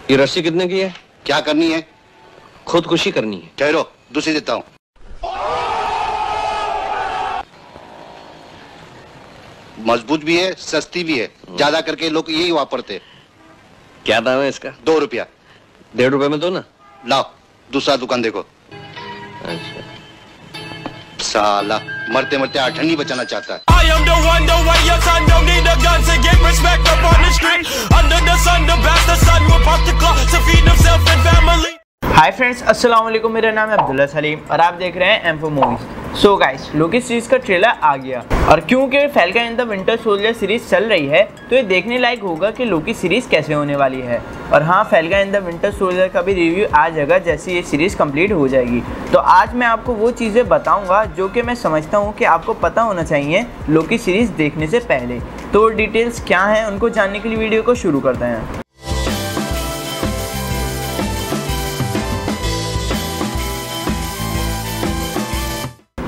ये रस्सी कितने की है? क्या करनी है? खुदकुशी करनी है। ठहरो, दूसरी देता हूँ। मजबूत भी है, सस्ती भी है, ज्यादा करके लोग यही वापरते। क्या दाम है इसका? 2 रुपया। 1.5 रुपए में दो ना। लाओ, दूसरा दुकान देखो। अच्छा। साला मरते मरते आठनी बचाना चाहता है। हाय फ्रेंड्स, अस्सलाम वालेकुम। मेरा नाम है अब्दुल्ला सलीम और आप देख रहे हैं M4 movies. So guys, Loki series का ट्रेलर आ गया और क्योंकि falcon and the winter soldier series चल रही है तो ये देखने लायक होगा कि लोकी सीरीज कैसे होने वाली है। और हाँ, falcon and the winter soldier का भी रिव्यू आ जाएगा जैसे ये सीरीज कंप्लीट हो जाएगी। तो आज मैं आपको वो चीज़ें बताऊंगा जो कि मैं समझता हूँ कि आपको पता होना चाहिए लोकी सीरीज देखने से पहले। तो डिटेल्स क्या हैं उनको जानने के लिए वीडियो को शुरू करते हैं।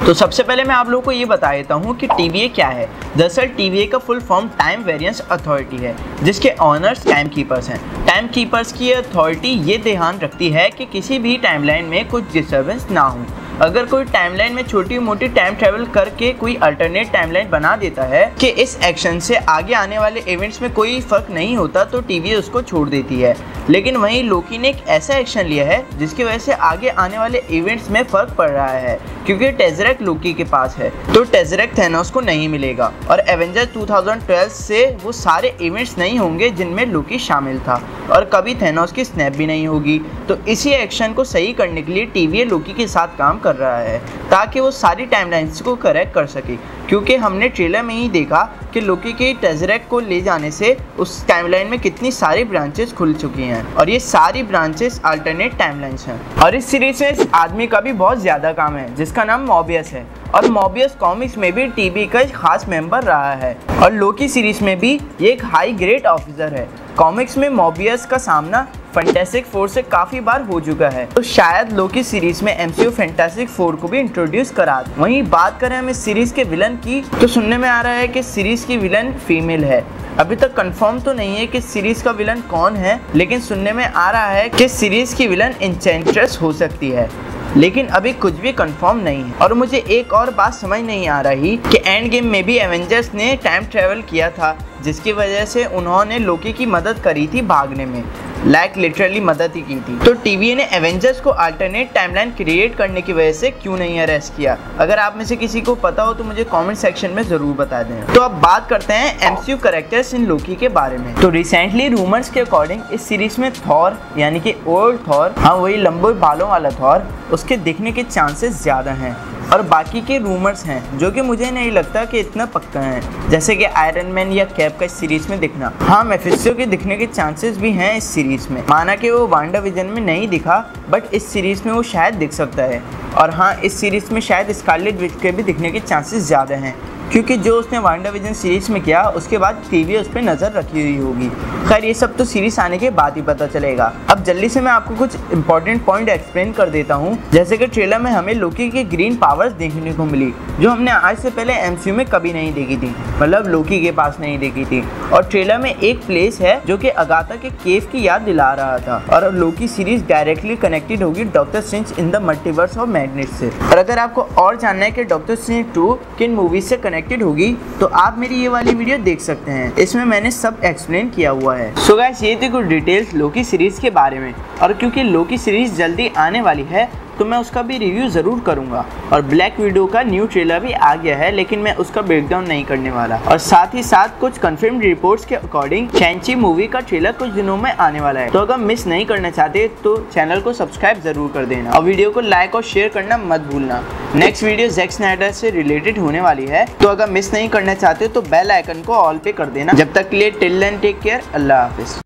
तो सबसे पहले मैं आप लोगों को ये बता देता हूँ कि TVA क्या है। दरअसल TVA का full form time variance authority है, जिसके ऑनर्स टाइम कीपर्स हैं। टाइम कीपर्स की अथॉरिटी ये ध्यान रखती है कि किसी भी टाइमलाइन में कुछ डिस्टर्बेंस ना हो। अगर कोई टाइमलाइन में छोटी मोटी टाइम ट्रेवल करके कोई अल्टरनेट टाइमलाइन बना देता है कि इस एक्शन से आगे आने वाले इवेंट्स में कोई फर्क नहीं होता तो TVA उसको छोड़ देती है। लेकिन वहीं लोकी ने एक ऐसा एक्शन लिया है जिसकी वजह से आगे आने वाले इवेंट्स में फर्क पड़ रहा है, क्योंकि टेज़रेक्ट लोकी के पास है तो टेज़रेक्ट थैनोस को नहीं मिलेगा और एवेंजर्स 2012 से वो सारे इवेंट्स नहीं होंगे जिनमें लोकी शामिल था और कभी थैनोस की स्नैप भी नहीं होगी। तो इसी एक्शन को सही करने के लिए TVA लोकी के साथ काम कर रहा है ताकि वो सारी टाइमलाइंस को करेक्ट कर सके, क्योंकि हमने ट्रेलर में ही देखा कि लोकी के टेज़रेक्ट को ले जाने से उस टाइमलाइन में कितनी सारी ब्रांचेस खुल चुकी हैं और ये सारी ब्रांचेस अल्टरनेट टाइमलाइंस हैं। और इस सीरीज में इस आदमी का भी बहुत ज़्यादा काम है जिसका नाम मोबियस है और मोबियस कॉमिक्स में भी TVA का एक खास मेंबर रहा है और लोकी सीरीज में भी ये एक हाई ग्रेड ऑफिसर है। कॉमिक्स में मोबियस का सामना फैंटास्टिक फोर से काफ़ी बार हो चुका है, तो शायद लोकी सीरीज में MCU फैंटास्टिक फोर को भी इंट्रोड्यूस करा दे। वहीं बात करें हम इस सीरीज के विलन की तो सुनने में आ रहा है कि सीरीज की विलन फीमेल है। अभी तक कंफर्म तो नहीं है कि सीरीज का विलन कौन है, लेकिन सुनने में आ रहा है कि सीरीज की विलन एन्चेंट्रेस हो सकती है, लेकिन अभी कुछ भी कंफर्म नहीं है। और मुझे एक और बात समझ नहीं आ रही कि एंड गेम में भी एवेंजर्स ने टाइम ट्रेवल किया था जिसकी वजह से उन्होंने लोकी की मदद करी थी भागने में, लाइक लिटरली मदद ही की थी। तो TVA ने एवेंजर्स को अल्टरनेट टाइमलाइन क्रिएट करने की वजह से क्यों नहीं अरेस्ट किया? अगर आप में से किसी को पता हो तो मुझे कमेंट सेक्शन में ज़रूर बता दें। तो अब बात करते हैं MCU कैरेक्टर्स इन लोकी के बारे में। तो रिसेंटली रूमर्स के अकॉर्डिंग इस सीरीज में थॉर यानी कि ओल्ड थॉर, हाँ वही लंबे बालों वाला थॉर, उसके दिखने के चांसेस ज़्यादा हैं और बाकी के रूमर्स हैं जो कि मुझे नहीं लगता कि इतना पक्का है, जैसे कि आयरन मैन या कैप का इस सीरीज में दिखना। हाँ, मेफिस्टो के दिखने के चांसेस भी हैं इस सीरीज में, माना कि वो वांडा विजन में नहीं दिखा बट इस सीरीज में वो शायद दिख सकता है। और हाँ, इस सीरीज में शायद स्कारलेट विच के भी दिखने के चांसेस ज़्यादा हैं, क्योंकि जो उसने वांडा विजन सीरीज में किया उसके बाद TVA उस पर नज़र रखी हुई होगी। खैर, ये सब तो सीरीज आने के बाद ही पता चलेगा। अब जल्दी से मैं आपको कुछ इंपॉर्टेंट पॉइंट एक्सप्लेन कर देता हूँ, जैसे कि ट्रेलर में हमें लोकी के ग्रीन पावर्स देखने को मिली जो हमने आज से पहले MCU में कभी नहीं देखी थी, मतलब लोकी के पास नहीं देखी थी। और ट्रेलर में एक प्लेस है जो कि अगाथा के केव की याद दिला रहा था और लोकी सीरीज डायरेक्टली कनेक्टेड होगी doctor strange in the multiverse of madness से। और अगर आपको और जानना है कि डॉक्टर स्ट्रेंज 2 किन मूवीज से कनेक्टेड होगी तो आप मेरी ये वाली वीडियो देख सकते हैं, इसमें मैंने सब एक्सप्लेन किया हुआ है। सो गाइस, ये थी कुछ डिटेल्स लोकी सीरीज के बारे में और क्योंकि लोकी सीरीज जल्दी आने वाली है तो मैं उसका भी रिव्यू ज़रूर करूंगा। और ब्लैक विडो का न्यू ट्रेलर भी आ गया है, लेकिन मैं उसका ब्रेकडाउन नहीं करने वाला। और साथ ही साथ कुछ कंफर्म्ड रिपोर्ट्स के अकॉर्डिंग शैंची मूवी का ट्रेलर कुछ दिनों में आने वाला है, तो अगर मिस नहीं करना चाहते तो चैनल को सब्सक्राइब जरूर कर देना और वीडियो को लाइक और शेयर करना मत भूलना। नेक्स्ट वीडियो जैक स्नाइडर से रिलेटेड होने वाली है, तो अगर मिस नहीं करना चाहते तो बेल आइकन को ऑल पे कर देना। जब तक के लिए टिल देन टेक केयर, अल्लाह हाफिज।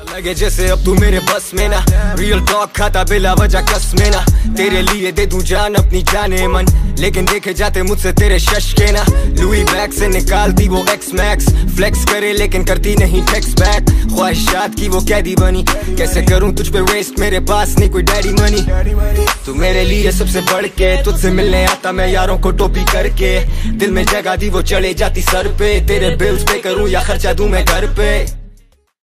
लगे जैसे अब तू मेरे बस में ना, रियल टॉक खाता बिला वजह कस में ना, तेरे लिए दे दूं जान अपनी जाने मन, लेकिन देखे जाते मुझसे तेरे शश के ना। लुई बैग से निकालती वो एक्स मैक्स, फ्लेक्स करे लेकिन करती नहीं टेक्स बैक, ख्वाहिशात की वो कैदी बनी, कैसे करूं तुझ पे वेस्ट, मेरे पास नहीं कोई डैडी मनी। तू मेरे लिए सबसे बढ़ के, तुझसे मिलने आता मैं यारों को टोपी करके, दिल में जगह दी वो चले जाती सर पे, तेरे बिल्स पे करूं या खर्चा दूं मैं घर पे।